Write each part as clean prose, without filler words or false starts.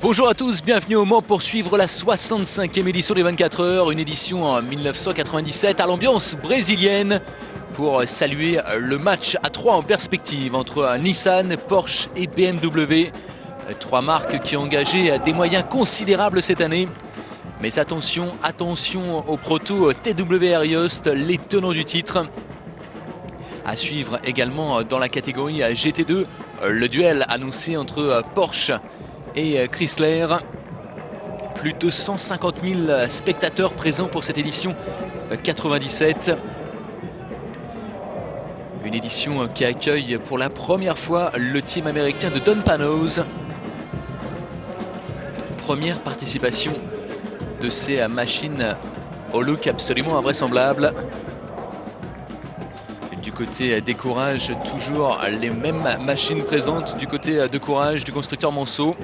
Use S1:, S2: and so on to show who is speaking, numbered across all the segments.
S1: Bonjour à tous, bienvenue au Mans pour suivre la 65e édition des 24 heures, une édition en 1997 à l'ambiance brésilienne pour saluer le match à 3 en perspective entre Nissan, Porsche et BMW. Trois marques qui ont engagé des moyens considérables cette année. Mais attention aux protos TWR Yost, les tenants du titre. À suivre également dans la catégorie GT2, le duel annoncé entre Porsche et Chrysler. Plus de 150 000 spectateurs présents pour cette édition 97. Une édition qui accueille pour la première fois le team américain de Don Panos. Première participation de ces machines au look absolument invraisemblable. Du côté des Courage, toujours les mêmes machines présentes du côté de Courage du constructeur Manso.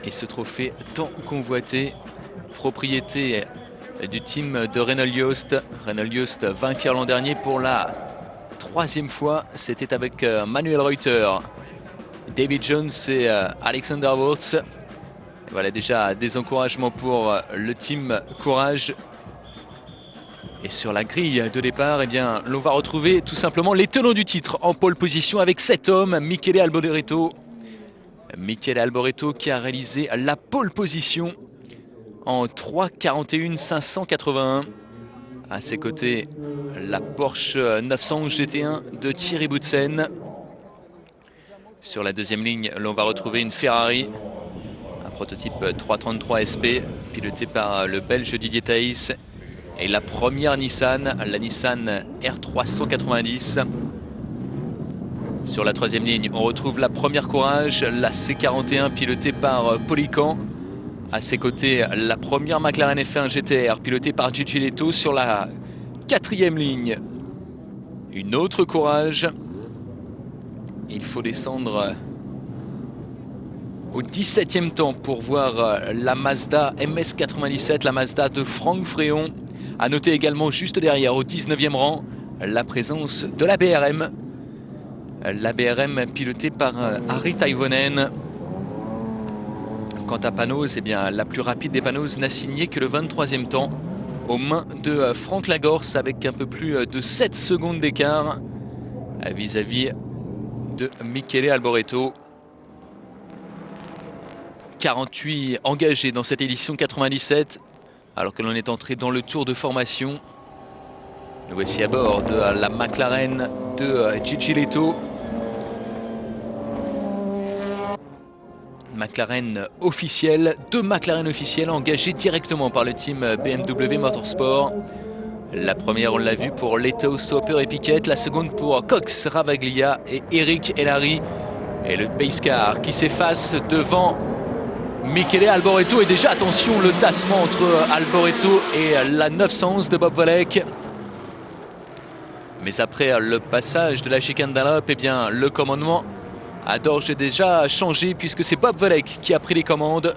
S1: Et ce trophée tant convoité, propriété du team de Renault Yost. Renault Yost vainqueur l'an dernier pour la 3e fois. C'était avec Manuel Reuter, David Jones et Alexander Wurz. Voilà déjà des encouragements pour le team Courage. Et sur la grille de départ, eh bien, l'on va retrouver tout simplement les tenants du titre en pole position avec 7 hommes. Michele Alboreto. Michele Alboreto qui a réalisé la pole position en 3:41,581. À ses côtés, la Porsche 911 GT1 de Thierry Boutsen. Sur la deuxième ligne, l'on va retrouver une Ferrari, un prototype 333 SP, piloté par le Belge Didier Thaïs. Et la première Nissan, la Nissan R390. Sur la troisième ligne, on retrouve la première Courage, la C41 pilotée par Polican. À ses côtés, la première McLaren F1 GTR pilotée par Gigi Leto. Sur la quatrième ligne, une autre Courage. Il faut descendre au 17e temps pour voir la Mazda MS97, la Mazda de Franck Fréon. A noter également juste derrière, au 19e rang, la présence de la BRM. La BRM pilotée par Harry Taivonen. Quant à Panos, eh bien, la plus rapide des Panos n'a signé que le 23e temps aux mains de Franck Lagorce avec un peu plus de 7 secondes d'écart vis-à-vis de Michele Alboreto. 48 engagés dans cette édition 97. Alors que l'on est entré dans le tour de formation. Nous voici à bord de la McLaren de Gigi Leto. McLaren officielle, 2 McLaren officielles engagées directement par le team BMW Motorsport. La première, on l'a vu, pour Leto, Sauber et Piquet. La seconde pour Cox, Ravaglia et Eric Hellary. Et le pace car qui s'efface devant Michele Alboreto. Et déjà attention, le tassement entre Alboreto et la 911 de Bob Volek. Mais après le passage de la chicane Dunlop, eh bien le commandement a d'ores et déjà changé puisque c'est Bob Volek qui a pris les commandes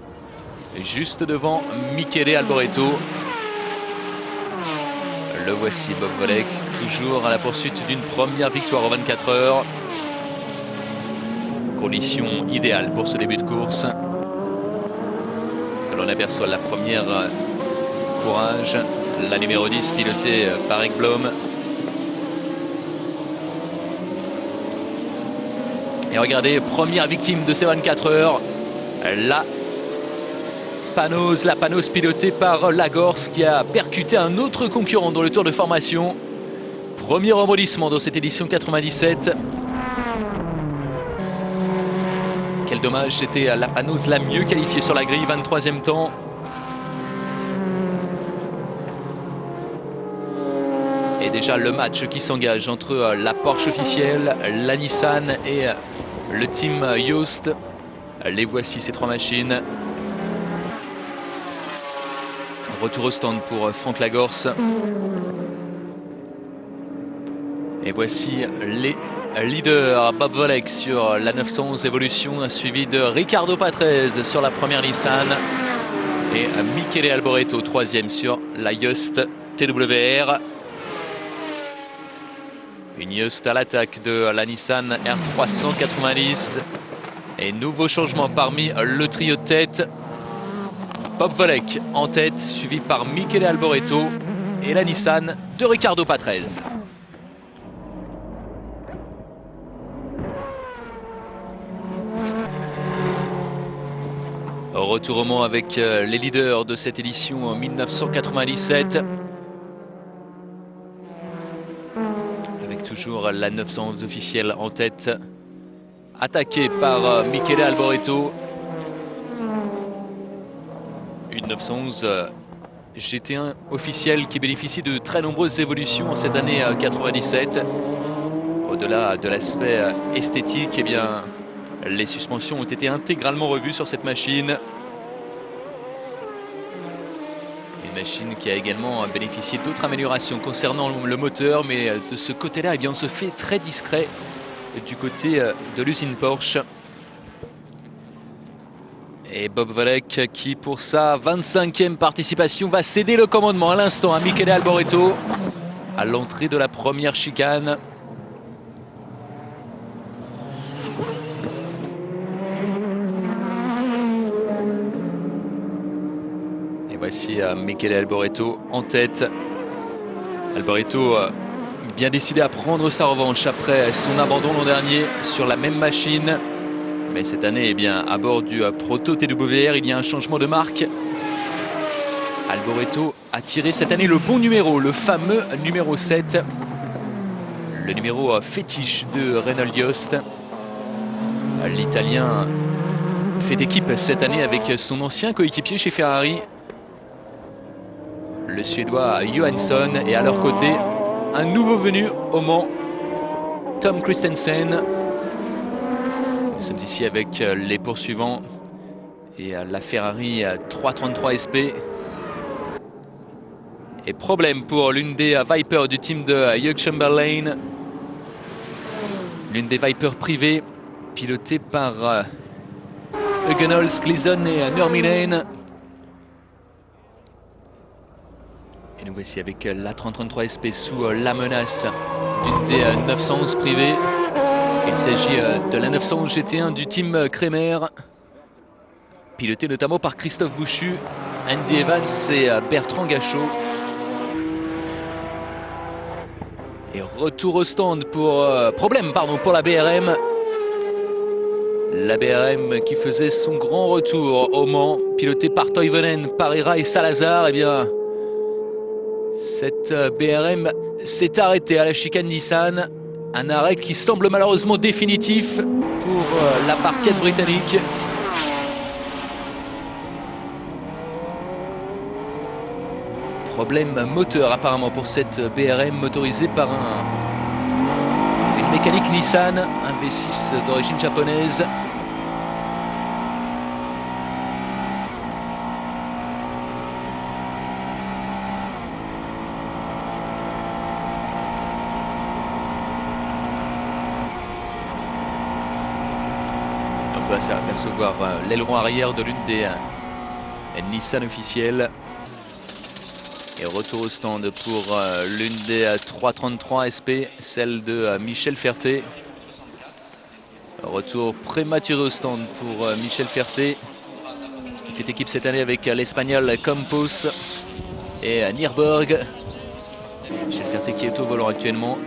S1: juste devant Michele Alboreto. Le voici, Bob Volek, toujours à la poursuite d'une première victoire aux 24 heures. Condition idéale pour ce début de course. On aperçoit la première Courage, la numéro 10 pilotée par Ekblom. Et regardez, première victime de ces 24 heures, la Panos pilotée par Lagorce qui a percuté un autre concurrent dans le tour de formation. Premier rebondissement dans cette édition 97. Quel dommage, c'était la Panos la mieux qualifiée sur la grille, 23e temps. Et déjà le match qui s'engage entre la Porsche officielle, la Nissan et le team Yost. Les voici ces 3 machines. Retour au stand pour Franck Lagorce. Et voici les leader, Bob Volek sur la 911 Evolution, suivi de Ricardo Patrese sur la première Nissan et Michele Alboreto 3e sur la Yost TWR. Une Yost à l'attaque de la Nissan R390 Et nouveau changement parmi le trio de tête. Bob Volek en tête, suivi par Michele Alboreto et la Nissan de Ricardo Patrese. Retour au Mans avec les leaders de cette édition en 1997. Avec toujours la 911 officielle en tête. Attaqué par Michele Alboreto. Une 911 GT1 officielle qui bénéficie de très nombreuses évolutions en cette année 97. Au-delà de l'aspect esthétique, eh bien, les suspensions ont été intégralement revues sur cette machine. Une machine qui a également bénéficié d'autres améliorations concernant le moteur, mais de ce côté-là, eh bien, on se fait très discret du côté de l'usine Porsche. Et Bob Volek qui, pour sa 25e participation, va céder le commandement à l'instant à Michele Alboreto à l'entrée de la première chicane. Et voici Michele Alboreto en tête. Alboreto bien décidé à prendre sa revanche après son abandon l'an dernier sur la même machine. Mais cette année, eh bien, à bord du Proto TWR, il y a un changement de marque. Alboreto a tiré cette année le bon numéro, le fameux numéro 7. Le numéro fétiche de Renault Yost. L'Italien fait équipe cette année avec son ancien coéquipier chez Ferrari, le Suédois Johansson. Et à leur côté, un nouveau venu au Mans, Tom Kristensen. Nous sommes ici avec les poursuivants et la Ferrari 333 SP. Et problème pour l'une des Vipers du team de Hugh Chamberlain. L'une des Vipers privées, pilotée par Huguenols, Gleason et Nurminen. Et nous voici avec la 333 SP sous la menace d'une des 911 privées. Il s'agit de la 911 GT1 du team Kremer, piloté notamment par Christophe Bouchu, Andy Evans et Bertrand Gachot. Et retour au stand pour problème pour la BRM. La BRM qui faisait son grand retour au Mans, pilotée par Toivonen, Parera et Salazar. Eh bien, cette BRM s'est arrêtée à la chicane Nissan. Un arrêt qui semble malheureusement définitif pour la parquette britannique. Problème moteur apparemment pour cette BRM motorisée par une mécanique Nissan, un V6 d'origine japonaise. On peut apercevoir l'aileron arrière de l'une des Nissan officielles. Et retour au stand pour l'une des 333 SP, celle de Michel Ferté. Retour prématuré au stand pour Michel Ferté, qui fait équipe cette année avec l'Espagnol Campos et Nürburg. Michel Ferté qui est au volant actuellement.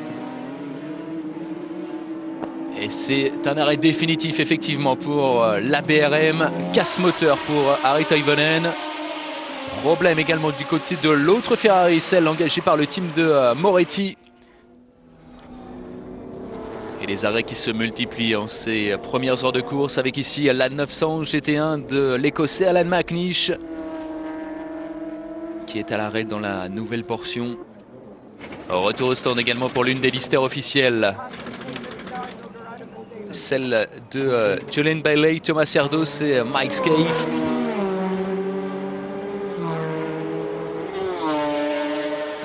S1: Et c'est un arrêt définitif effectivement pour la BRM. Casse moteur pour Harry Toivonen. Problème également du côté de l'autre Ferrari, celle engagée par le team de Moretti. Et les arrêts qui se multiplient en ces premières heures de course avec ici la 900 GT1 de l'Écossais Alan McNish, qui est à l'arrêt dans la nouvelle portion. Retour au stand également pour l'une des listères officielles, celle de Jolene Bailey, Thomas Serdos et Mike Scaife.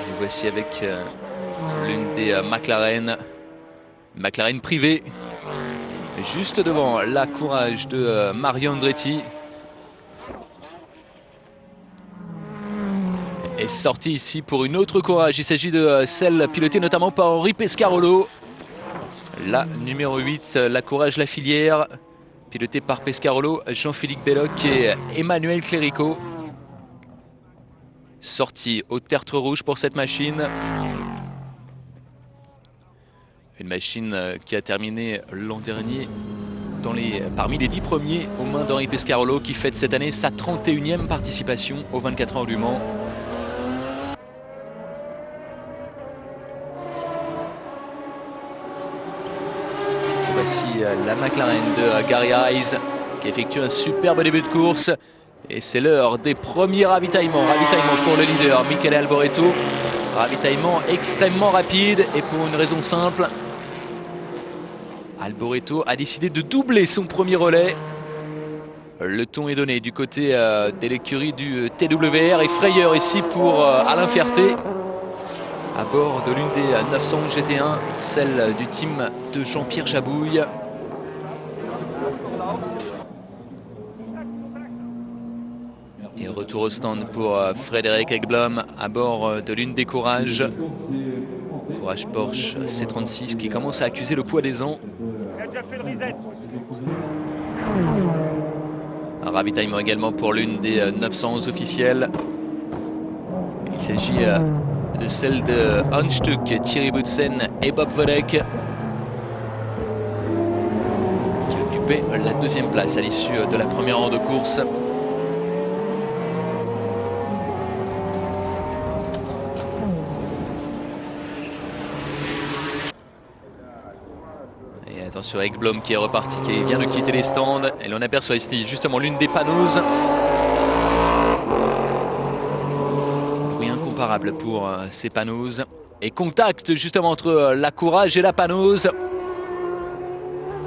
S1: Et nous voici avec l'une des McLaren privée, juste devant la Courage de Mario Andretti. Et sorti ici pour une autre Courage, il s'agit de celle pilotée notamment par Henri Pescarolo. La numéro 8, la Courage La Filière, piloté par Pescarolo, Jean-Philippe Belloc et Emmanuel Clérico. Sorti au tertre rouge pour cette machine. Une machine qui a terminé l'an dernier parmi les 10 premiers aux mains d'Henri Pescarolo, qui fête cette année sa 31e participation aux 24 heures du Mans. Voici la McLaren de Gary Hayes qui effectue un superbe début de course. Et c'est l'heure des premiers ravitaillements. Ravitaillement pour le leader, Michele Alboreto. Ravitaillement extrêmement rapide et pour une raison simple. Alboreto a décidé de doubler son premier relais. Le ton est donné du côté de l'écurie du TWR et frayeur ici pour Alain Ferté. À bord de l'une des 911 GT1, celle du team de Jean-Pierre Jabouille. Et retour au stand pour Frédéric Ekblom à bord de l'une des Courage. Courage Porsche C36 qui commence à accuser le poids des ans. Un ravitaillement également pour l'une des 911 officielles. Il s'agit de celle de Hanstuck, Thierry Boutsen et Bob Vodek, qui occupaient la deuxième place à l'issue de la première heure de course. Et attention à Ekblom qui est reparti, qui vient de quitter les stands. Et l'on aperçoit ici justement l'une des panneaux. Incomparable pour ces panneaux. Et contact justement entre la Courage et la Panose.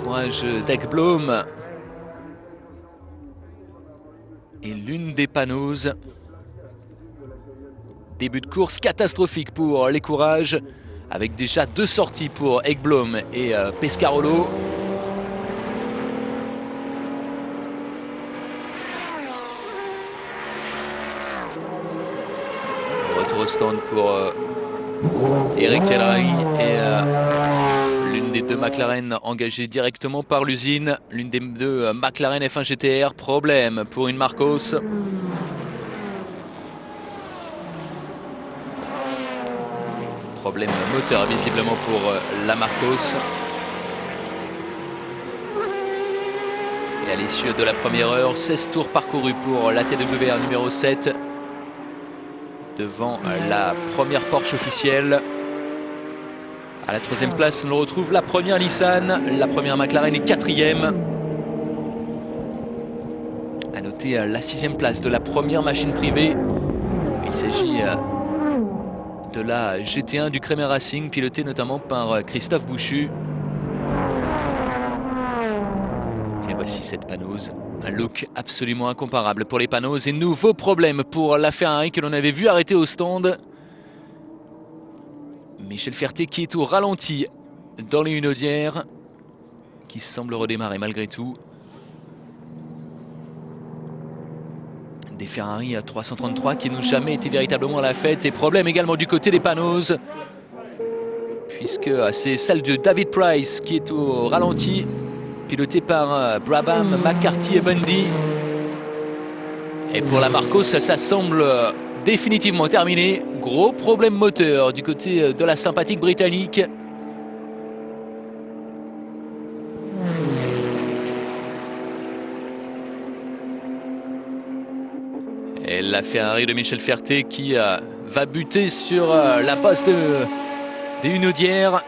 S1: Courage d'Ekblom et l'une des Panose. Début de course catastrophique pour les Courages, avec déjà 2 sorties pour Ekblom et Pescarolo. Retour au stand pour Eric Ellery et l'une des 2 McLaren engagées directement par l'usine. L'une des 2 McLaren F1 GTR. Problème pour une Marcos. Problème moteur visiblement pour la Marcos. Et à l'issue de la première heure, 16 tours parcourus pour la TWR numéro 7. Devant la première Porsche officielle. À la 3e place, on retrouve la première Nissan, la première McLaren est 4e. À noter la 6e place de la première machine privée. Il s'agit de la GT1 du Kremer Racing, pilotée notamment par Christophe Bouchu. Et voici cette Panose. Un look absolument incomparable pour les Panose et nouveau problème pour la Ferrari que l'on avait vu arrêter au stand. Michel Ferté qui est au ralenti dans les Hunaudières, qui semble redémarrer malgré tout. Des Ferrari à 333 qui n'ont jamais été véritablement à la fête. Et problème également du côté des Panose, puisque c'est celle de David Price qui est au ralenti, piloté par Brabham, McCarthy et Bundy. Et pour la Marcos, ça semble définitivement terminé. Gros problème moteur du côté de la sympathique britannique. Et la Ferrari de Michel Ferté qui va buter sur la poste des Hunaudières.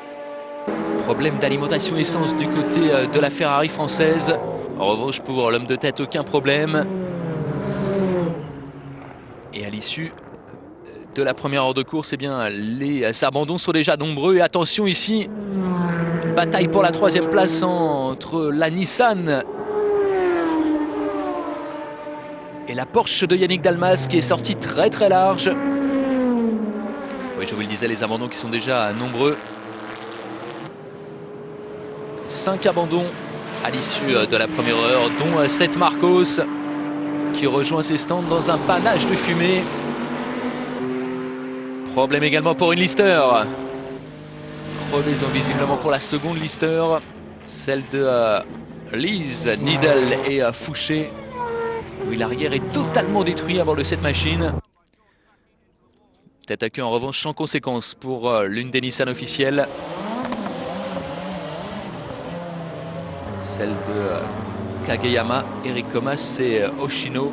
S1: Problème d'alimentation essence du côté de la Ferrari française. En revanche, pour l'homme de tête, aucun problème. Et à l'issue de la première heure de course, eh bien, les abandons sont déjà nombreux. Et attention ici, bataille pour la 3e place entre la Nissan et la Porsche de Yannick Dalmas qui est sortie très très large. Oui, je vous le disais, les abandons qui sont déjà nombreux. 5 abandons à l'issue de la première heure, dont 7 Marcos qui rejoint ses stands dans un panache de fumée. Problème également pour une Lister. Crevaison visiblement pour la seconde Lister, celle de Lise, Needle et Fouché. Oui, l'arrière est totalement détruit à bord de cette machine. Tête à queue en revanche sans conséquence pour l'une des Nissan officielles. Celle de Kageyama, Eric Comas et Oshino.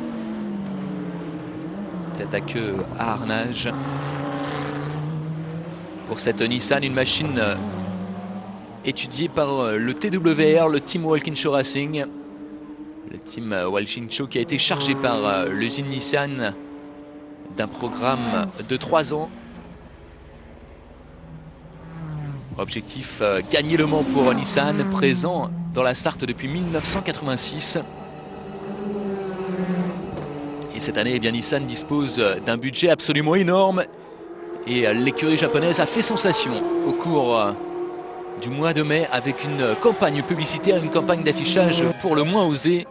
S1: Tête à queue à harnage. Pour cette Nissan, une machine étudiée par le TWR, le Team Walkinshaw Racing. Le Team Walkinshaw qui a été chargé par l'usine Nissan d'un programme de 3 ans. Objectif, gagner le Mans pour Nissan, présent dans la Sarthe depuis 1986. Et cette année, eh bien, Nissan dispose d'un budget absolument énorme. Et l'écurie japonaise a fait sensation au cours du mois de mai avec une campagne publicitaire, une campagne d'affichage pour le moins osé.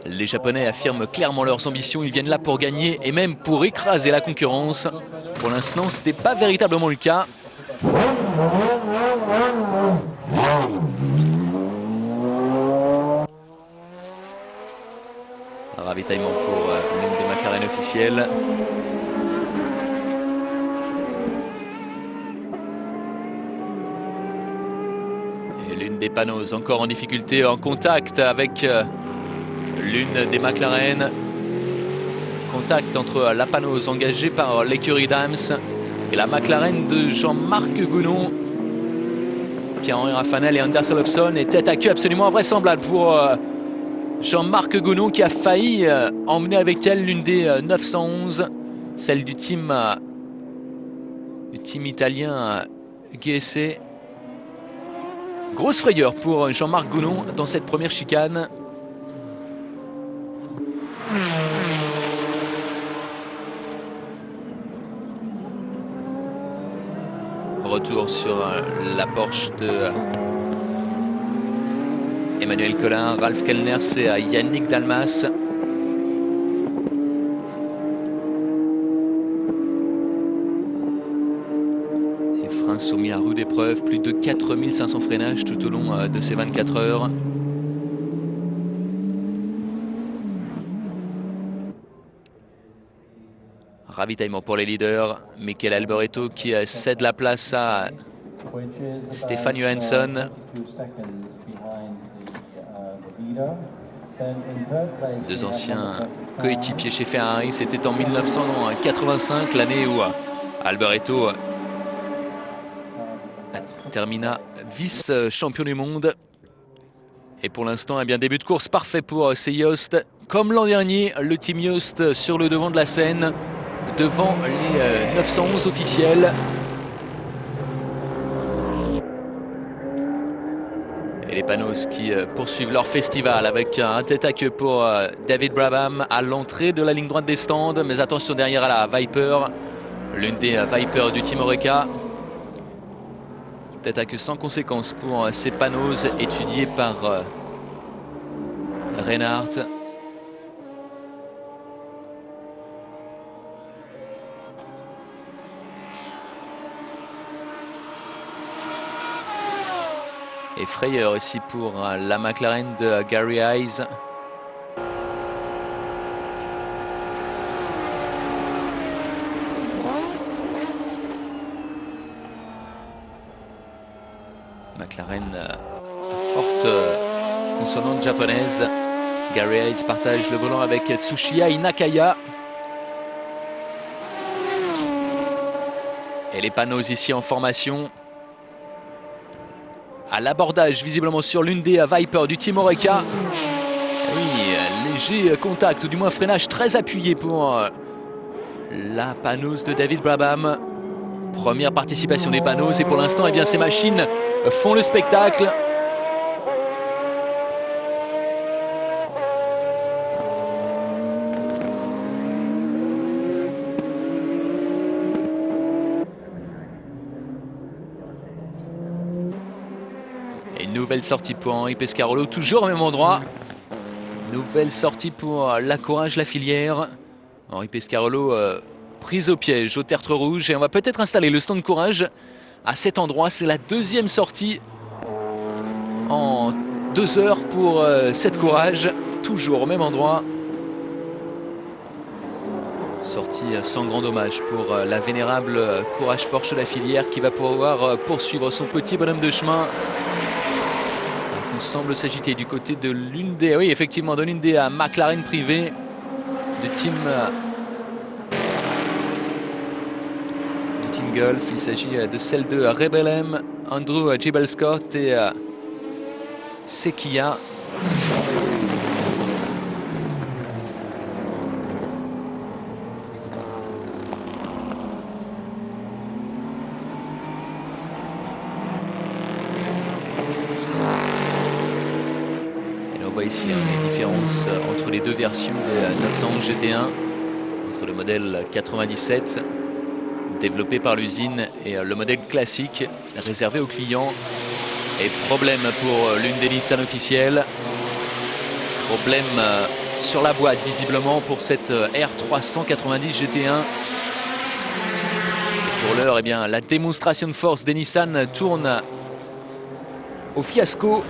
S1: Les Japonais affirment clairement leurs ambitions, ils viennent là pour gagner et même pour écraser la concurrence. Pour l'instant, ce n'est pas véritablement le cas. Ravitaillement pour l'une des McLaren officielles. Et l'une des Panos encore en difficulté, en contact avec l'une des McLaren. Contact entre la Panos engagée par l'écurie Dams et la McLaren de Jean-Marc Gounon. Pierre-Henri Raffanel et Anders Olofsson, et tête à queue absolument invraisemblable pour Jean-Marc Gounon qui a failli emmener avec elle l'une des 911, celle du team italien GSC. Grosse frayeur pour Jean-Marc Gounon dans cette première chicane. Retour sur la Porsche de Emmanuel Collin, Ralph Kellners et Yannick Dalmas. Les freins sont mis à rude épreuve, plus de 4500 freinages tout au long de ces 24 heures. Ravitaillement pour les leaders, Mikel Alboreto qui cède la place à Stefan Johansson. Deux anciens coéquipiers chez Ferrari, c'était en 1985, l'année où Alboreto termina vice-champion du monde. Et pour l'instant, eh bien, début de course parfait pour ces Yost. Comme l'an dernier, le team Yost sur le devant de la scène, devant les 911 officiels. Et les Panos qui poursuivent leur festival avec un tête à queue pour David Brabham à l'entrée de la ligne droite des stands. Mais attention derrière à la Viper, l'une des Vipers du Team Oreca. Tête à queue sans conséquence pour ces Panos étudiés par Reinhardt. Et frayeur aussi pour la McLaren de Gary Hayes. McLaren de forte consonante japonaise. Gary Hayes partage le volant avec Tsushiya Nakaya. Et les Panos ici en formation. À l'abordage visiblement sur l'une des Vipers du Team Oreca. Oui, léger contact, ou du moins freinage très appuyé pour la Panos de David Brabham. Première participation des Panos et pour l'instant, eh bien, ces machines font le spectacle. Nouvelle sortie pour Henri Pescarolo, toujours au même endroit. Nouvelle sortie pour la Courage, la filière. Henri Pescarolo prise au piège au tertre rouge. Et on va peut-être installer le stand Courage à cet endroit. C'est la deuxième sortie en 2 heures pour 7 courages, toujours au même endroit. Sortie sans grand dommage pour la vénérable Courage Porsche La Filière qui va pouvoir poursuivre son petit bonhomme de chemin. On semble s'agiter du côté de l'une des, oui effectivement, de l'une des McLaren privées de Team Golf. Il s'agit de celle de Rebel M, Andrew Jebel Scott et Sekia. Ici les différences entre les deux versions des 911 GT1, entre le modèle 97 développé par l'usine et le modèle classique réservé aux clients. Et problème pour l'une des Nissan officielles, problème sur la boîte visiblement pour cette R390 GT1. Pour l'heure, eh bien, la démonstration de force des Nissan tourne au fiasco.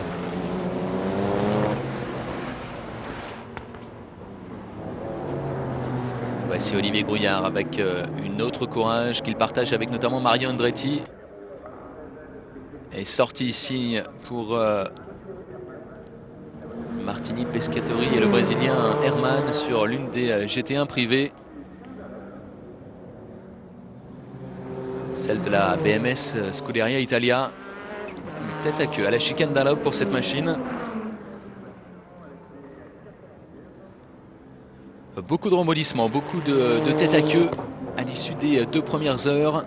S1: Voici Olivier Grouillard avec une autre Courage qu'il partage avec notamment Mario Andretti. Est sorti ici pour Martini Pescatori et le Brésilien Herman sur l'une des GT1 privées. Celle de la BMS Scuderia Italia. Une tête à queue à la chicane d'un lobe pour cette machine. Beaucoup de rebondissements, beaucoup de tête à queue à l'issue des 2 premières heures.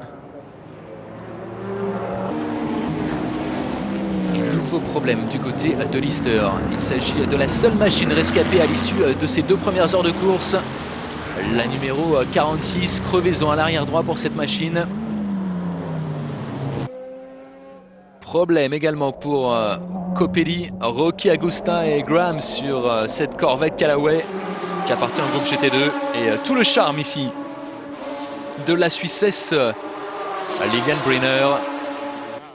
S1: Et nouveau problème du côté de Lister. Il s'agit de la seule machine rescapée à l'issue de ces 2 premières heures de course. La numéro 46, crevaison à l'arrière droit pour cette machine. Problème également pour Copelli, Rocky Agusta et Graham sur cette Corvette Callaway qui appartient au groupe GT2. Et tout le charme ici de la Suissesse Lilian Briner,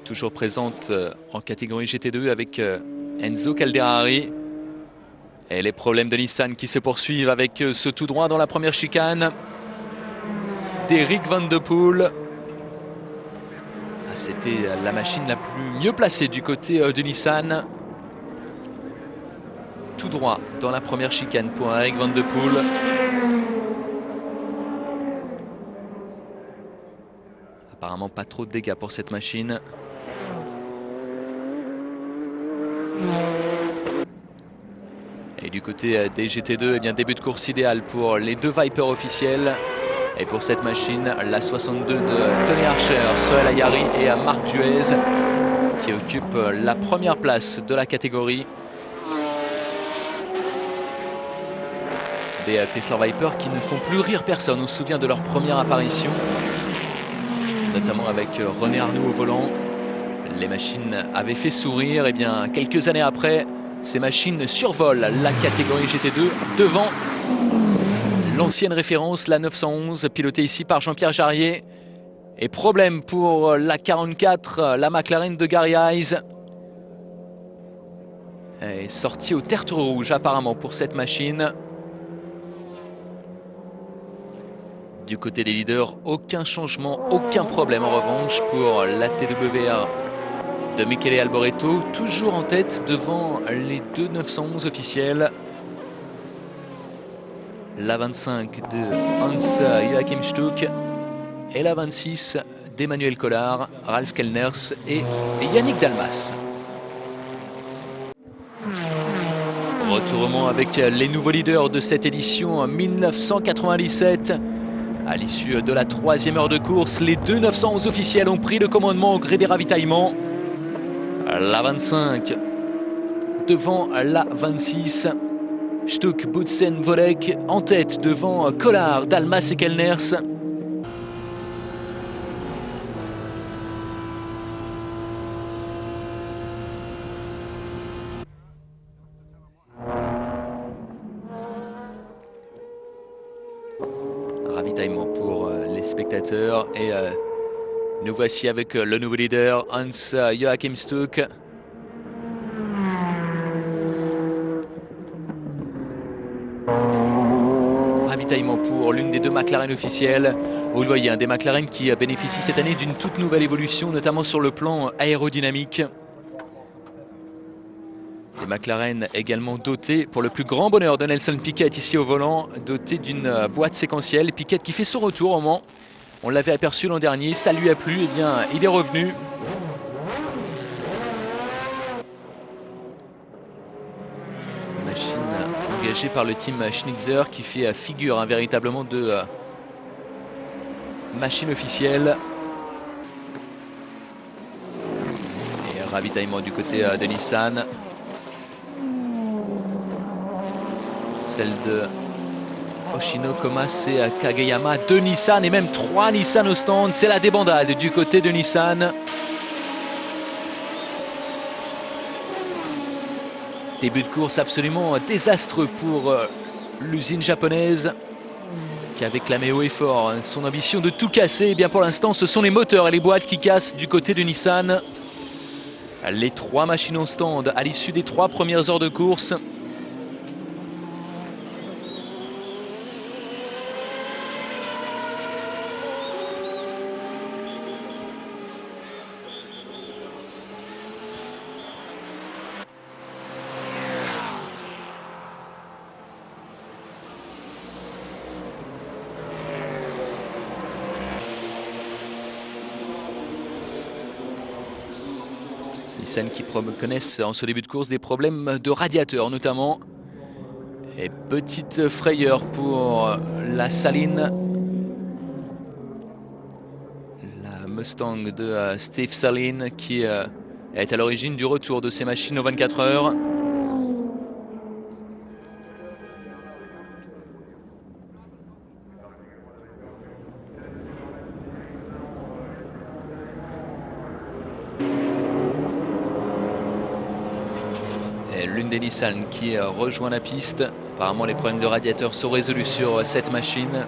S1: toujours présente en catégorie GT2 avec Enzo Calderari. Et les problèmes de Nissan qui se poursuivent avec ce tout droit dans la première chicane d'Eric Van de Poel. C'était la machine la plus mieux placée du côté de Nissan. Tout droit dans la première chicane pour Eric Van de Poel. Apparemment pas trop de dégâts pour cette machine. Et du côté des GT2, eh bien, début de course idéal pour les 2 Vipers officiels. Et pour cette machine, la 62 de Tony Archer, Sohail Ayari et Marc Duez qui occupent la première place de la catégorie. Des Chrysler Viper qui ne font plus rire personne. On se souvient de leur première apparition, notamment avec René Arnoux au volant. Les machines avaient fait sourire. Et bien, quelques années après, ces machines survolent la catégorie GT2 devant l'ancienne référence, la 911, pilotée ici par Jean-Pierre Jarier. Et problème pour la 44, la McLaren de Gary Hayes. Est sortie au tertre rouge apparemment pour cette machine. Du côté des leaders, aucun changement, aucun problème en revanche pour la TWR de Michele Alboreto, toujours en tête devant les 2 911 officiels. La 25 de Hans Joachim Stuck et la 26 d'Emmanuel Collard, Ralf Kellners et Yannick Dalmas. Retournement avec les nouveaux leaders de cette édition 1997. À l'issue de la 3e heure de course, les 2 911 officiels ont pris le commandement au gré des ravitaillements. La 25 devant la 26. Stuck, Boutsen, Volek en tête devant Collard, Dalmas et Kellners. Ravitaillement pour les spectateurs et nous voici avec le nouveau leader Hans Joachim Stuck. ravitaillement pour l'une des deux McLaren officielles. Vous le voyez, des McLaren qui bénéficient cette année d'une toute nouvelle évolution, notamment sur le plan aérodynamique. Des McLaren également dotés, pour le plus grand bonheur de Nelson Piquet ici au volant, dotés d'une boîte séquentielle. Piquet qui fait son retour au Mans. On l'avait aperçu l'an dernier, ça lui a plu, et bien il est revenu. Machine engagée par le team Schnitzer qui fait figure véritablement de machine officielle. Et ravitaillement du côté de Nissan. Celle de Hoshino, Komas et Kageyama. 2 Nissan et même 3 Nissan au stand. C'est la débandade du côté de Nissan. Début de course absolument désastreux pour l'usine japonaise qui avait clamé haut et fort son ambition de tout casser. Et bien pour l'instant, ce sont les moteurs et les boîtes qui cassent du côté de Nissan. Les 3 machines au stand à l'issue des 3 premières heures de course. Nissan qui connaissent en ce début de course des problèmes de radiateur notamment. Et petite frayeur pour la Saline. La Mustang de Steve Saline qui est à l'origine du retour de ces machines aux 24 heures. L'une des Nissan qui rejoint la piste. Apparemment les problèmes de radiateur sont résolus sur cette machine.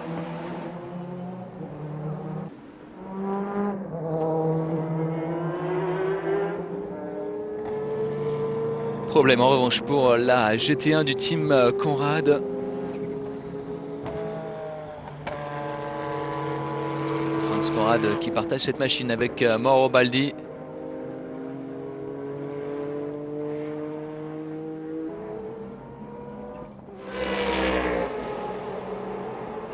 S1: Problème en revanche pour la GT1 du team Conrad. Franz Conrad qui partage cette machine avec Mauro Baldi.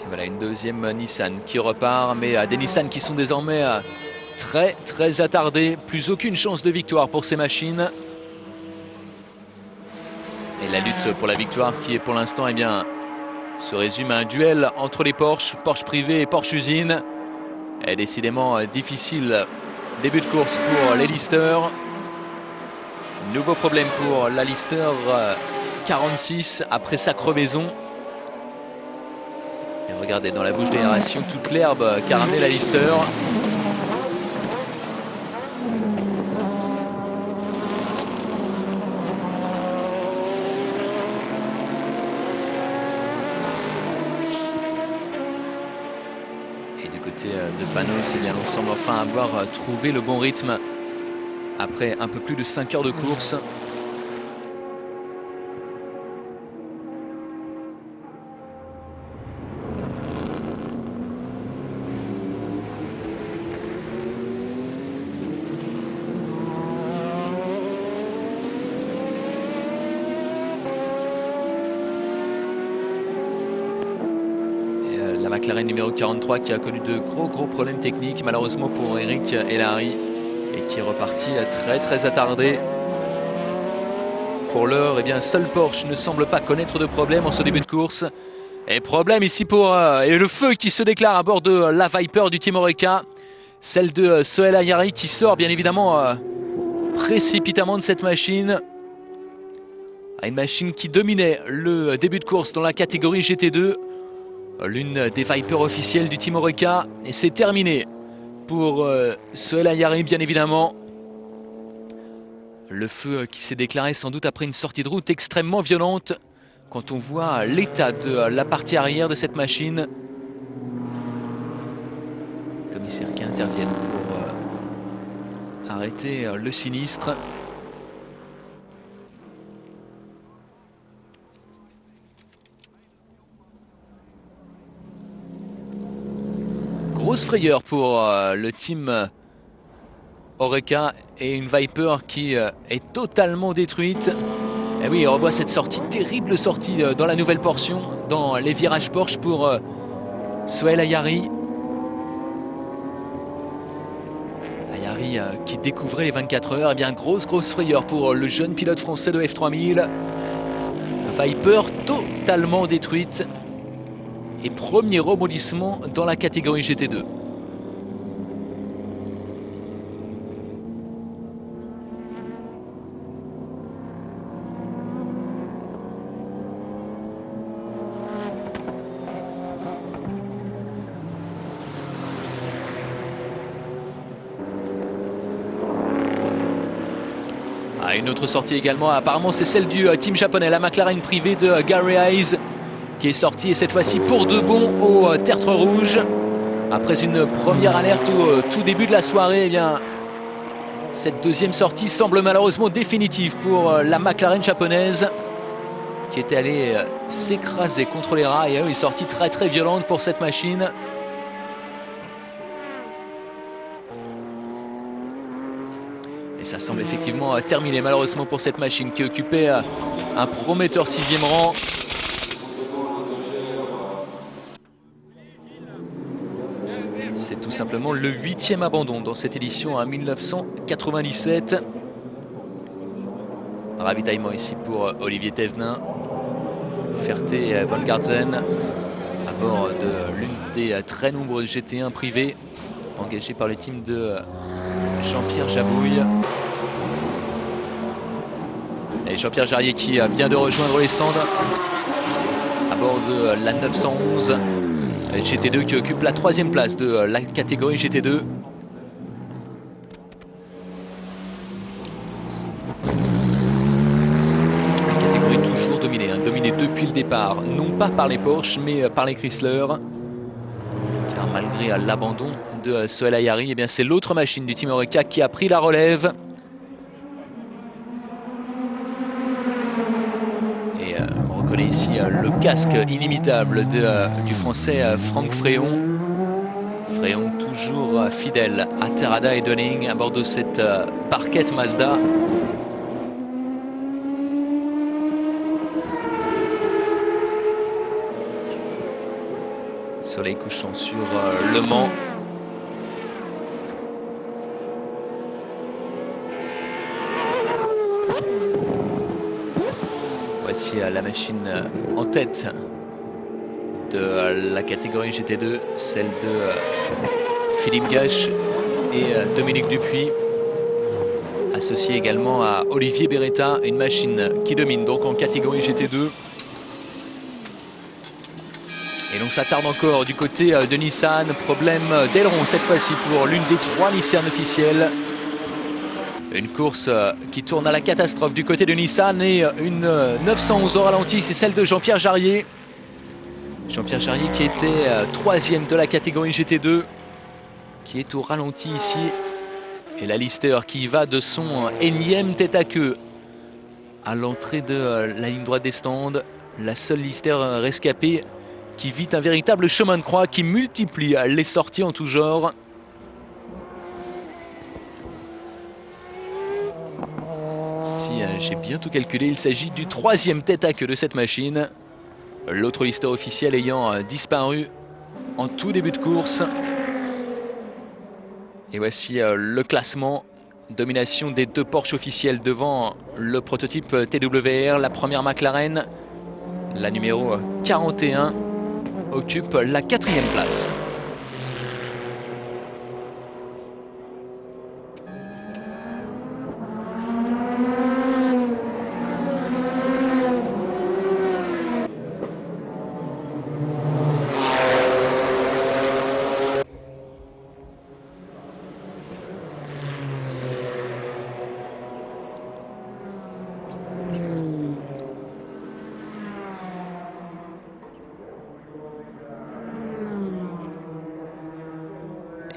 S1: Voilà une deuxième Nissan qui repart, mais des Nissan qui sont désormais très attardés. Plus aucune chance de victoire pour ces machines. Et la lutte pour la victoire qui est pour l'instant se résume à un duel entre les Porsche privés et Porsche usine. Et décidément difficile début de course pour les Lister. Nouveau problème pour la Lister 46 après sa crevaison. Et regardez dans la bouche d'aération toute l'herbe qu'a ramené la Lister. Et du côté de Panos, on semble enfin avoir trouvé le bon rythme après un peu plus de 5 heures de course. La McLaren numéro 43 qui a connu de gros problèmes techniques malheureusement pour Eric Elary et qui est reparti très attardé. Pour l'heure, seul Porsche ne semble pas connaître de problème en ce début de course. Et problème ici pour et le feu qui se déclare à bord de la Viper du Team Oreca. Celle de Sohail Ayari qui sort bien évidemment précipitamment de cette machine. Une machine qui dominait le début de course dans la catégorie GT2. L'une des Vipers officielles du Team Oreca. Et c'est terminé pour Sohail Ayari bien évidemment. Le feu qui s'est déclaré sans doute après une sortie de route extrêmement violente. Quand on voit l'état de la partie arrière de cette machine. Commissaire qui interviennent pour arrêter le sinistre. grosse frayeur pour le team Oreca et une Viper qui est totalement détruite. Et oui, on revoit cette sortie, terrible sortie dans la nouvelle portion, dans les virages Porsche pour Sohail Ayari. Ayari qui découvrait les 24 heures. Et bien, grosse frayeur pour le jeune pilote français de F3000. Viper totalement détruite. Et premier rebondissement dans la catégorie GT2. Une autre sortie également, apparemment c'est celle du team japonais, la McLaren privée de Gary Hayes, qui est sortie et cette fois-ci pour de bon au tertre rouge. Après une première alerte au tout début de la soirée, eh bien, cette deuxième sortie semble malheureusement définitive pour la McLaren japonaise, qui était allée s'écraser contre les rails. Une sortie très violente pour cette machine. Et ça semble effectivement terminé malheureusement pour cette machine qui occupait un prometteur 6e rang. C'est tout simplement le 8e abandon dans cette édition à 1997. Ravitaillement ici pour Olivier Thévenin, Ferté Von Gardzen à bord de l'une des très nombreuses GT1 privées engagées par le team de Jean-Pierre Jabouille. Et Jean-Pierre Jarrier qui vient de rejoindre les stands à bord de la 911 GT2 qui occupe la 3e place de la catégorie GT2. La catégorie toujours dominée, dominée depuis le départ, non pas par les Porsche mais par les Chrysler. Car malgré l'abandon de Sohail Ayari, eh bien c'est l'autre machine du team Oreca qui a pris la relève. Et on reconnaît ici le casque inimitable du français Franck Fréon. Fréon toujours fidèle à Terrada et Dunning à bord de cette barquette Mazda. Soleil couchant sur Le Mans. Voici la machine en tête de la catégorie GT2, celle de Philippe Gache et Dominique Dupuis, associé également à Olivier Beretta, une machine qui domine donc en catégorie GT2. Et donc ça tarde encore du côté de Nissan, problème d'aileron cette fois-ci pour l'une des 3 Nissan officielles. Une course qui tourne à la catastrophe du côté de Nissan et une 911 au ralenti, c'est celle de Jean-Pierre Jarrier. Jean-Pierre Jarrier qui était 3e de la catégorie GT2, qui est au ralenti ici. Et la Lister qui va de son énième tête à queue à l'entrée de la ligne droite des stands. La seule Lister rescapée qui vit un véritable chemin de croix, qui multiplie les sorties en tout genre. Si j'ai bien tout calculé, il s'agit du 3e tête à queue de cette machine. L'autre Lister officiel ayant disparu en tout début de course. Et voici le classement. Domination des 2 Porsche officiels devant le prototype TWR. La première McLaren, la numéro 41, occupe la 4e place.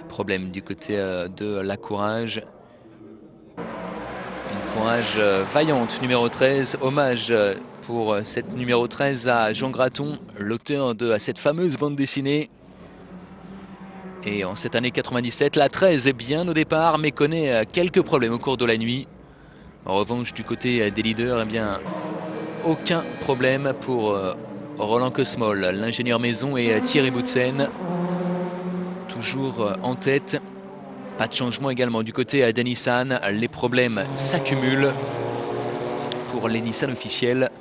S1: Problème du côté de la Courage. Une Courage vaillante, numéro 13. Hommage pour cette numéro 13 à Jean Graton, l'auteur de cette fameuse bande dessinée. Et en cette année 97, la 13 est bien au départ, mais connaît quelques problèmes au cours de la nuit. En revanche, du côté des leaders, eh bien, aucun problème pour Roland Cosmol, l'ingénieur maison, et Thierry Boutsen, toujours en tête. Pas de changement également du côté de Nissan. Les problèmes s'accumulent pour les Nissan officiels.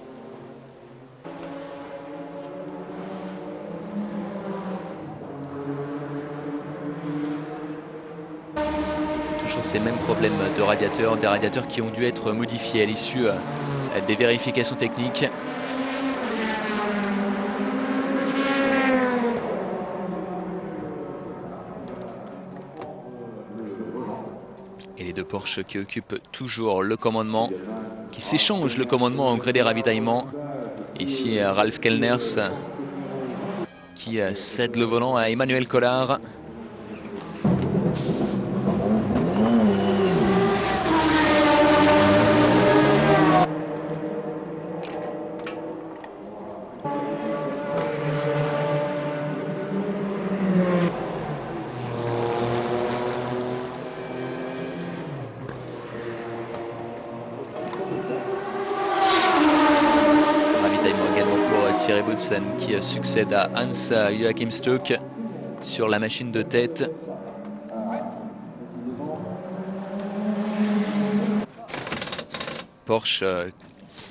S1: Toujours ces mêmes problèmes de radiateurs, des radiateurs qui ont dû être modifiés à l'issue des vérifications techniques. Et les deux Porsche qui occupent toujours le commandement, qui s'échangent le commandement au gré des ravitaillements. Ici, Ralf Kellners qui cède le volant à Emmanuel Collard. Thierry Boutsen qui succède à Hans Joachim Stuck sur la machine de tête. Porsche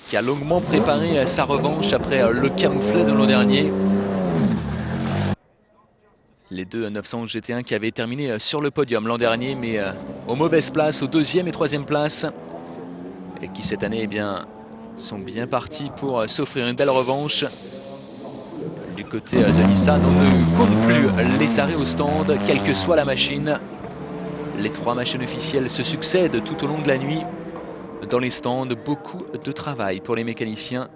S1: qui a longuement préparé sa revanche après le camouflet de l'an dernier. Les deux 911 GT1 qui avaient terminé sur le podium l'an dernier, mais aux mauvaises places, aux deuxième et troisième places, et qui cette année, eh bien, sont bien partis pour s'offrir une belle revanche. Du côté de Nissan, on ne compte plus les arrêts au stand, quelle que soit la machine. Les trois machines officielles se succèdent tout au long de la nuit. Dans les stands, beaucoup de travail pour les mécaniciens.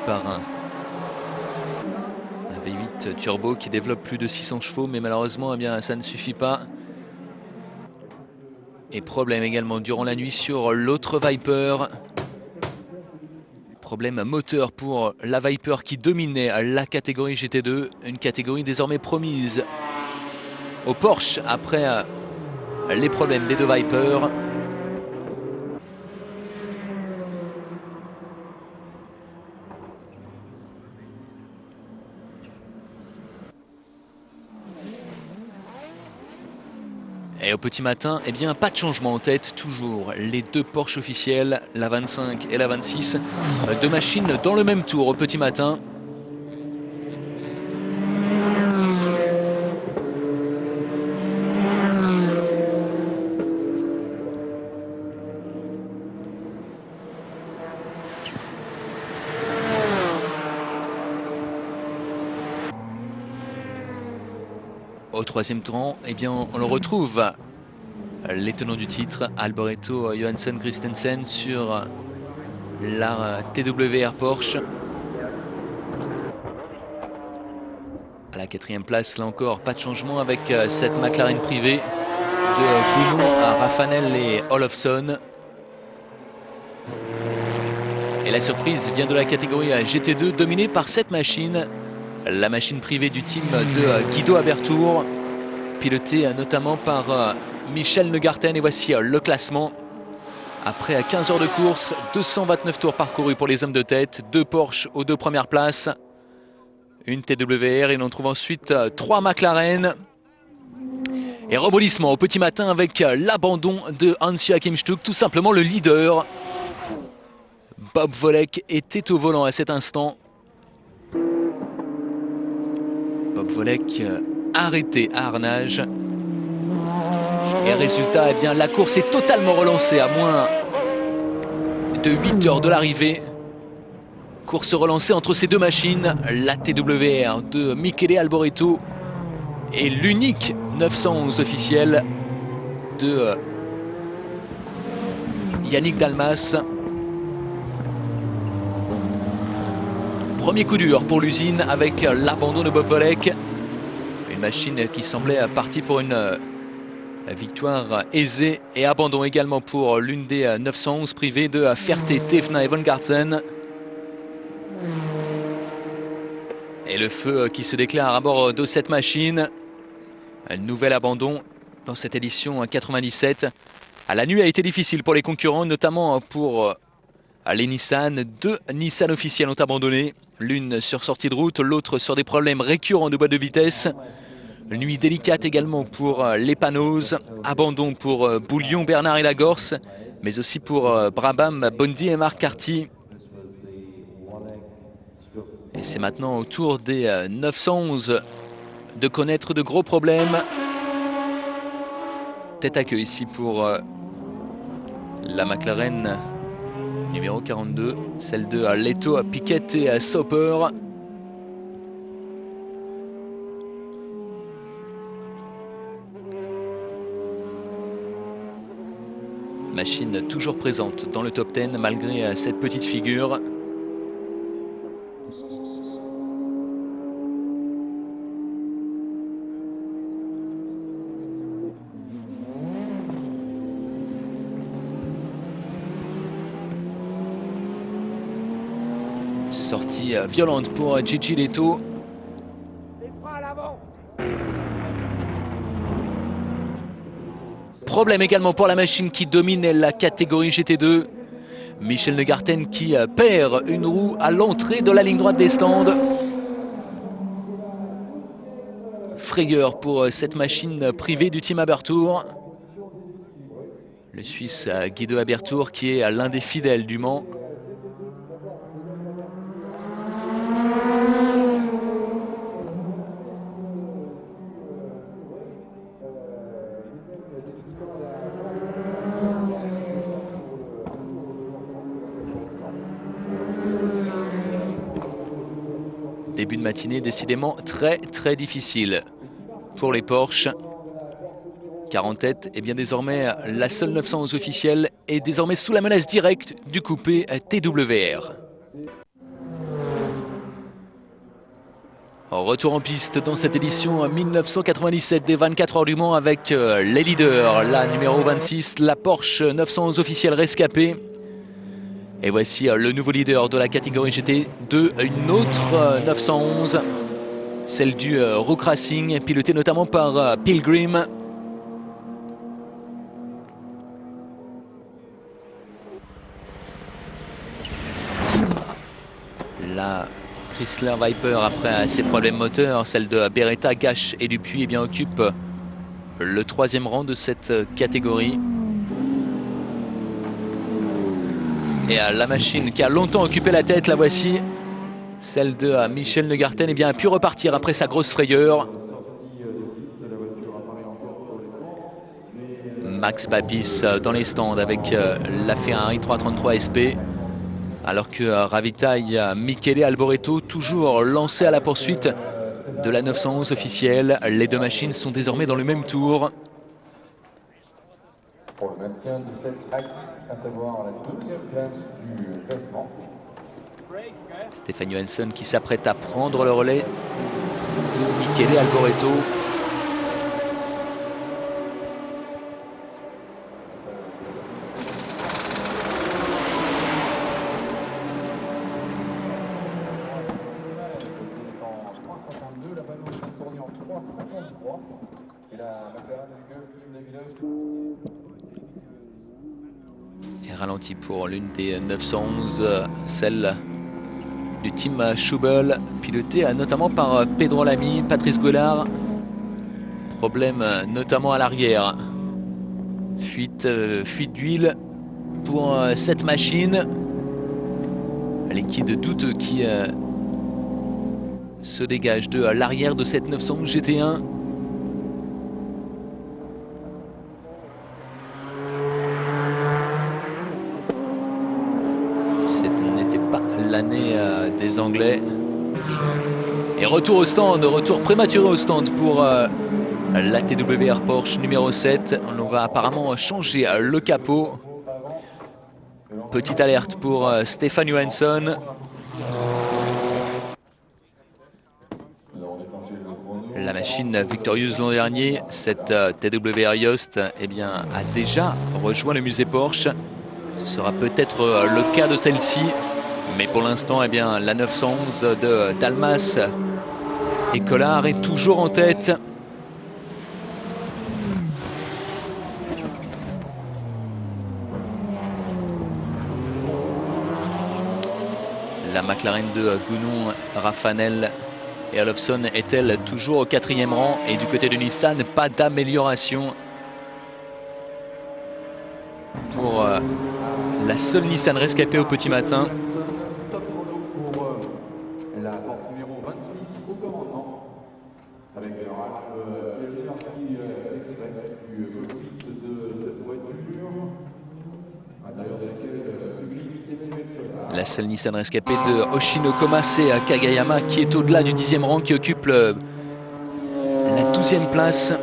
S1: Par un V8 turbo qui développe plus de 600 chevaux, mais malheureusement, eh bien, ça ne suffit pas. Et problème également durant la nuit sur l'autre Viper. Problème moteur pour la Viper qui dominait la catégorie GT2, une catégorie désormais promise au Porsche après les problèmes des deux Vipers. Et au petit matin, eh bien, pas de changement en tête, toujours les deux Porsche officiels, la 25 et la 26, deux machines dans le même tour au petit matin. Au troisième tour, eh bien, on le retrouve, les tenants du titre, Alboreto Johansson Christensen sur la TWR Porsche. À la quatrième place, là encore, pas de changement avec cette McLaren privée de Bounon à Raffanel et Olofsson. Et la surprise vient de la catégorie GT2, dominée par cette machine. La machine privée du team de Guido Abertour, pilotée notamment par Michel Neugarten. Et voici le classement. Après 15 heures de course, 229 tours parcourus pour les hommes de tête, deux Porsche aux deux premières places, une TWR, et l'on trouve ensuite trois McLaren. Et rebondissement au petit matin avec l'abandon de Hans-Joachim Stuck, tout simplement le leader. Bob Volek était au volant à cet instant. Bob Volek arrêté à Arnage. Et résultat, eh bien, la course est totalement relancée à moins de 8 heures de l'arrivée. Course relancée entre ces deux machines, la TWR de Michele Alboreto et l'unique 911 officiel de Yannick Dalmas. Premier coup dur pour l'usine avec l'abandon de Bob Volek. Une machine qui semblait partie pour une victoire aisée, et abandon également pour l'une des 911 privées de Ferté, Tefna et Von Garten. Et le feu qui se déclare à bord de cette machine. Un nouvel abandon dans cette édition 97. La nuit a été difficile pour les concurrents, notamment pour les Nissan. Deux Nissan officiels ont abandonné. L'une sur sortie de route, l'autre sur des problèmes récurrents de boîte de vitesse. Nuit délicate également pour les Panos. Abandon pour Bouillon, Bernard et Lagorce, mais aussi pour Brabham, Bondy et Marc Carty. Et c'est maintenant au tour des 911 de connaître de gros problèmes. Tête à queue ici pour la McLaren numéro 42, celle de Leto, Piquet et Sauber. Machine toujours présente dans le top 10 malgré cette petite figure. Sortie violente pour Gigi Leto. Problème également pour la machine qui domine la catégorie GT2. Michel Neugarten qui perd une roue à l'entrée de la ligne droite des stands. Frayeur pour cette machine privée du team Abertour. Le Suisse Guido Abertour qui est l'un des fidèles du Mans. Début de matinée décidément très difficile pour les Porsche. Car en tête, et bien désormais, la seule 911 officielle est désormais sous la menace directe du coupé TWR. Retour en piste dans cette édition 1997 des 24 heures du Mans avec les leaders. La numéro 26, la Porsche 911 officielle rescapée. Et voici le nouveau leader de la catégorie GT2, une autre 911, celle du Rook Racing, pilotée notamment par Pilgrim. La Chrysler Viper, après ses problèmes moteurs, celle de Beretta, Gache et Dupuis, eh bien, occupe le troisième rang de cette catégorie. Et la machine qui a longtemps occupé la tête, la voici, celle de Michel Neugarten, eh bien, a pu repartir après sa grosse frayeur. Max Papis dans les stands avec la Ferrari 333 SP. Alors que ravitaille Michele Alboreto, toujours lancé à la poursuite de la 911 officielle. Les deux machines sont désormais dans le même tour.
S2: Pour le maintien de cette acte, à savoir la deuxième place du classement.
S1: Stéphane Johansson qui s'apprête à prendre le relais de Michele Alboreto. Et ralenti pour l'une des 911, celle du team Schubel, piloté notamment par Pedro Lamy, Patrice Gollard. Problème notamment à l'arrière. Fuite d'huile pour cette machine. Liquide douteux qui se dégage de l'arrière de cette 911 GT1. Ce n'était pas l'année des Anglais. Et retour au stand, retour prématuré au stand pour la TWR Porsche numéro 7. On va apparemment changer le capot. Petite alerte pour Stefan Johansson. La machine victorieuse l'an dernier, cette TWR Yost, eh bien, a déjà rejoint le musée Porsche. Ce sera peut-être le cas de celle-ci. Mais pour l'instant, eh bien, la 911 de Dalmas et Collard est toujours en tête. La McLaren de Gounon, Raffanel et Olofsson est-elle toujours au 4e rang? Et du côté de Nissan, pas d'amélioration pour la seule Nissan rescapée au petit matin.
S2: La Porsche numéro 26 au commandement, avec l'ingénieur qui s'extrait du cockpit de cette voiture, à l'intérieur de laquelle se glisse Emmanuel Collard.
S1: La seule Nissan rescapée de Oshinokoma, c'est Kagayama qui est au-delà du 10e rang, qui occupe la 12e place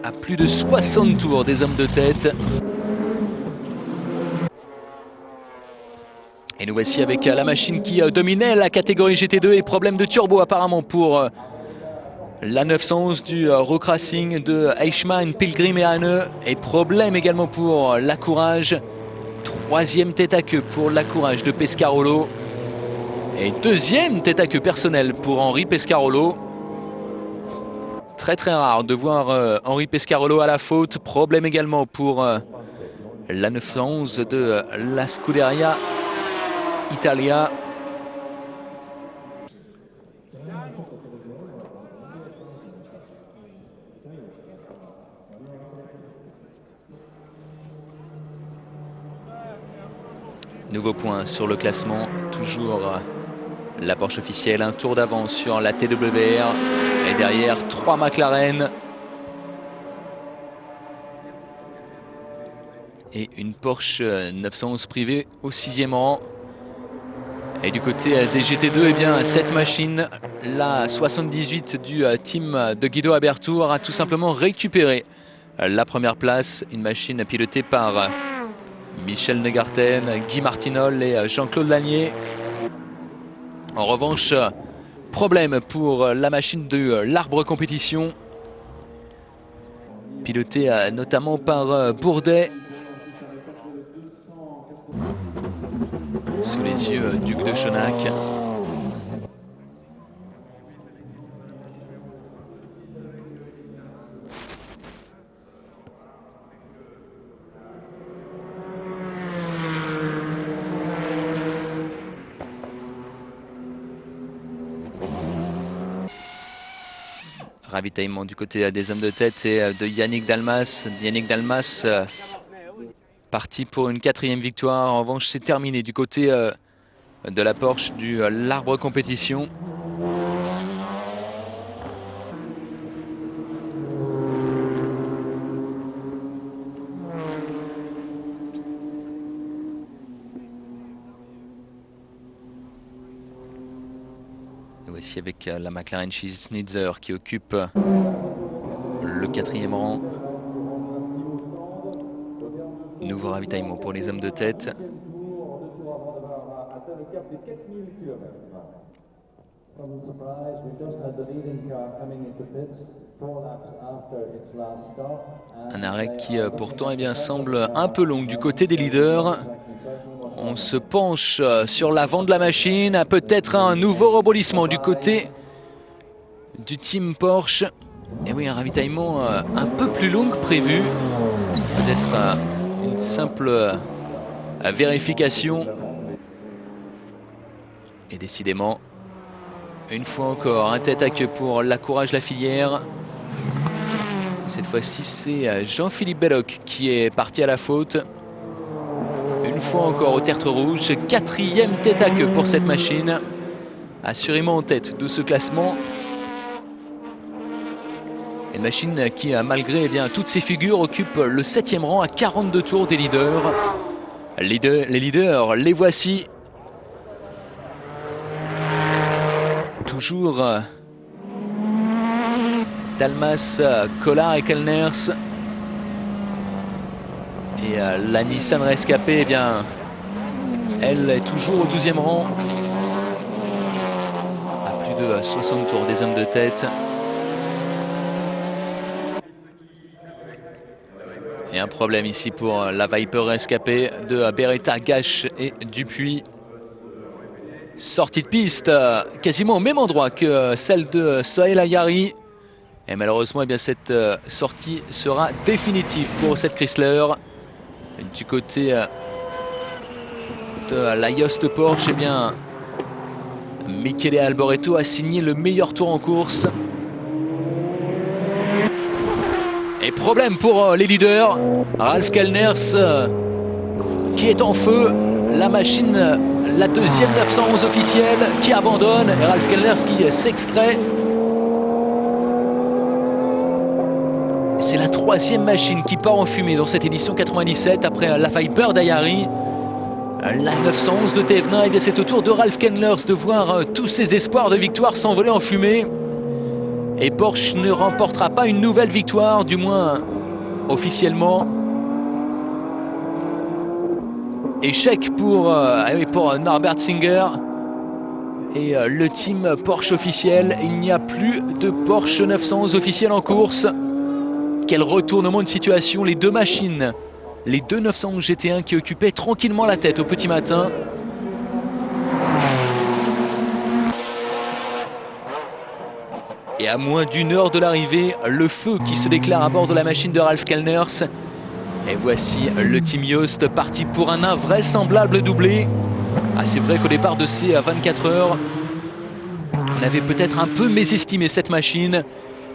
S1: à plus de 60 tours des hommes de tête. Et nous voici avec la machine qui dominait la catégorie GT2 et problème de turbo apparemment pour la 911 du Rock Racing de Eichmann, Pilgrim et Hane. Et problème également pour la Courage. 3e tête à queue pour la Courage de Pescarolo. Et 2e tête à queue personnelle pour Henri Pescarolo. Très très rare de voir Henri Pescarolo à la faute. Problème également pour la 911 de la Scuderia Italia. Nouveau point sur le classement, toujours la Porsche officielle, un tour d'avance sur la TWR et derrière 3 McLaren et une Porsche 911 privée au 6e rang. Et du côté des GT2, eh bien, cette machine, la 78 du team de Guido Abertour, a tout simplement récupéré la première place. Une machine pilotée par Michel Negarten, Guy Martinol et Jean-Claude Lanier. En revanche, problème pour la machine de l'Arbre Compétition, pilotée notamment par Bourdet. Sous les yeux Duc de Chonac. Ravitaillement du côté des hommes de tête et de Yannick Dalmas. Yannick Dalmas parti pour une 4e victoire. En revanche, c'est terminé du côté de la Porsche du l'Arbre Compétition. Nous voici avec la McLaren Schnitzer qui occupe le 4e rang. Nouveau ravitaillement pour les hommes de tête. Un arrêt qui pourtant semble un peu long du côté des leaders. On se penche sur l'avant de la machine. Peut-être un nouveau rebondissement du côté du team Porsche. Et oui, un ravitaillement un peu plus long que prévu. Peut-être une simple vérification. Et décidément, une fois encore, un tête à queue pour la Courage la Filière. Cette fois-ci, c'est Jean-Philippe Belloc qui est parti à la faute. Une fois encore au tertre rouge, 4e tête à queue pour cette machine. Assurément en tête de ce classement. Une machine qui, malgré toutes ses figures, occupe le 7e rang à 42 tours des leaders. Les leaders, les voici. toujours Dalmas, Collard et Kellners. Et la Nissan rescapée, eh bien, elle est toujours au 12e rang. À plus de 60 tours des hommes de tête. Et un problème ici pour la Viper rescapée de Beretta, Gache et Dupuis. Sortie de piste quasiment au même endroit que celle de Sohail Ayari. Et malheureusement, eh bien, cette sortie sera définitive pour cette Chrysler. Du côté de la Yost Porsche, eh bien, Michele Alboreto a signé le meilleur tour en course. Et problème pour les leaders. Ralf Kellners qui est en feu. La machine, la deuxième 911 officielle qui abandonne. Et Ralf Kellners qui s'extrait. C'est la troisième machine qui part en fumée dans cette édition 97 après la Viper d'Ayari. La 911 de Thévenin, et bien c'est au tour de Ralf Kellners de voir tous ses espoirs de victoire s'envoler en fumée. Et Porsche ne remportera pas une nouvelle victoire, du moins officiellement. Échec pour Norbert Singer et le team Porsche officiel. Il n'y a plus de Porsche 911 officiel en course. Quel retournement de situation, les deux machines, les deux 911 GT1 qui occupaient tranquillement la tête au petit matin. Et à moins d'une heure de l'arrivée, le feu qui se déclare à bord de la machine de Ralf Kellners. Et voici le team Yost parti pour un invraisemblable doublé. Ah, c'est vrai qu'au départ de ces 24 heures, on avait peut-être un peu mésestimé cette machine.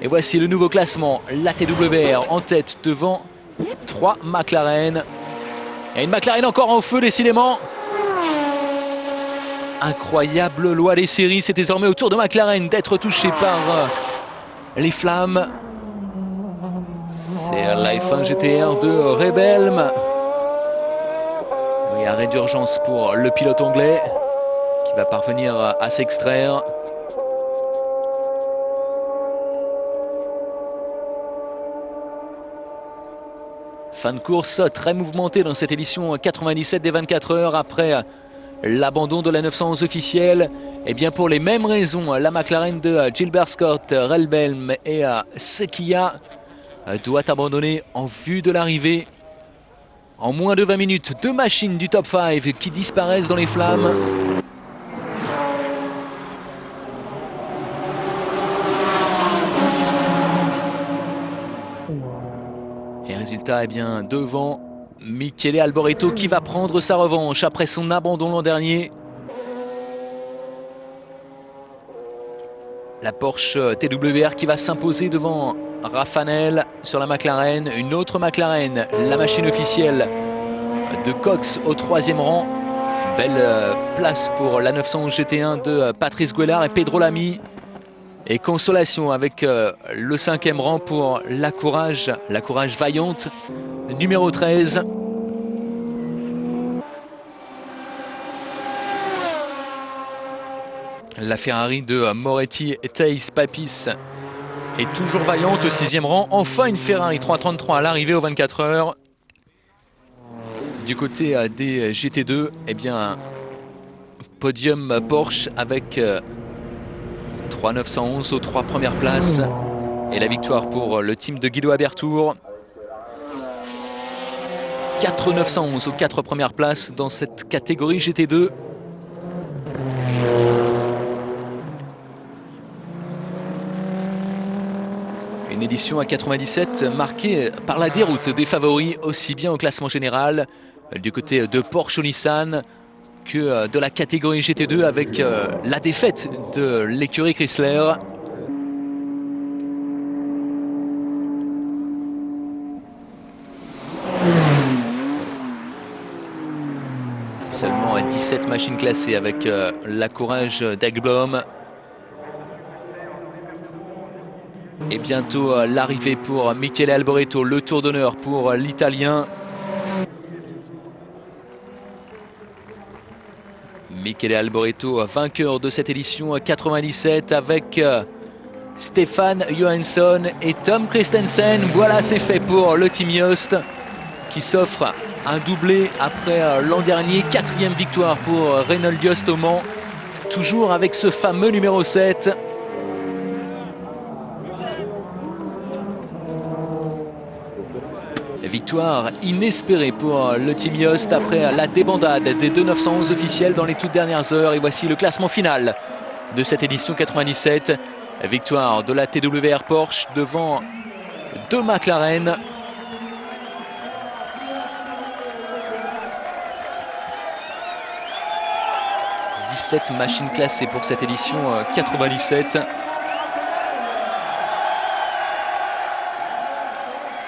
S1: Et voici le nouveau classement, la TWR en tête devant 3 McLaren. Et une McLaren encore en feu décidément. Incroyable loi des séries, c'est désormais au tour de McLaren d'être touché par les flammes. C'est la F1 GTR de Rebelm. Il y a arrêt d'urgence pour le pilote anglais qui va parvenir à s'extraire. Fin de course très mouvementée dans cette édition 97 des 24 heures après l'abandon de la 911 officielle. Et bien pour les mêmes raisons, la McLaren de Gilbert Scott, Rebelm et Sequia doit abandonner en vue de l'arrivée. En moins de 20 minutes, deux machines du top 5 qui disparaissent dans les flammes. Et résultat, eh bien, devant Michele Alboreto qui va prendre sa revanche après son abandon l'an dernier. La Porsche TWR qui va s'imposer devant Raffanel sur la McLaren. Une autre McLaren, la machine officielle de Cox au 3e rang. Belle place pour la 911 GT1 de Patrice Guélard et Pedro Lamy. Et consolation avec le 5e rang pour la Courage vaillante, numéro 13. La Ferrari de Moretti, Thais, Papis est toujours vaillante au 6e rang. Enfin une Ferrari 333 à l'arrivée aux 24 heures. Du côté des GT2, eh bien, podium Porsche avec 3 911 aux 3 premières places. Et la victoire pour le team de Guido Abertour. 4 911 aux 4 premières places dans cette catégorie GT2. Une édition à 97 marquée par la déroute des favoris aussi bien au classement général du côté de Porsche Nissan que de la catégorie GT2 avec la défaite de l'écurie Chrysler. Seulement 17 machines classées avec la Courage d'Egblom. Et bientôt l'arrivée pour Michele Alboreto, le tour d'honneur pour l'Italien. Michele Alboreto, vainqueur de cette édition 97 avec Stefan Johansson et Tom Kristensen. Voilà, c'est fait pour le Team Jost qui s'offre un doublé après l'an dernier. 4e victoire pour Renault Jost au Mans, toujours avec ce fameux numéro 7. Victoire inespérée pour le Team Jost après la débandade des 2 911 officiels dans les toutes dernières heures. Et voici le classement final de cette édition 97. Victoire de la TWR Porsche devant 2 McLaren. « 17 machines classées pour cette édition 97.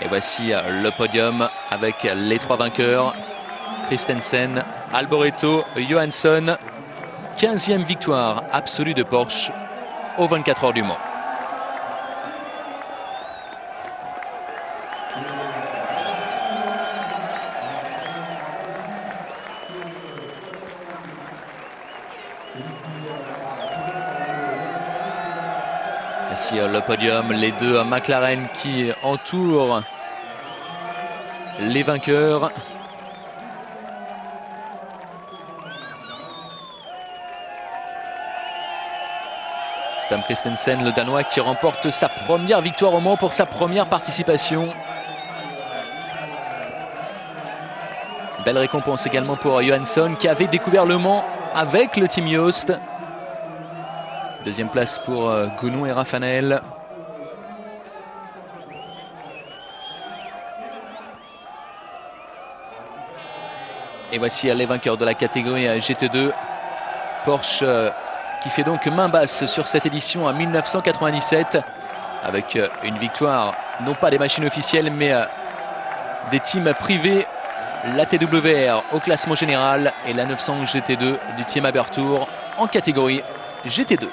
S1: Et voici le podium avec les 3 vainqueurs. Kristensen, Alboreto, Johansson. 15e victoire absolue de Porsche aux 24 heures du Mans. Ici le podium, les 2 McLaren qui entourent les vainqueurs. Tom Kristensen, le Danois, qui remporte sa première victoire au Mans pour sa première participation. Belle récompense également pour Johansson qui avait découvert le Mans avec le Team Jost. 2e place pour Gounon et Rafanel. Et voici les vainqueurs de la catégorie GT2. Porsche qui fait donc main basse sur cette édition à 1997 avec une victoire, non pas des machines officielles, mais des teams privés. La TWR au classement général et la 911 GT2 du Team Haber Tour en catégorie GT2.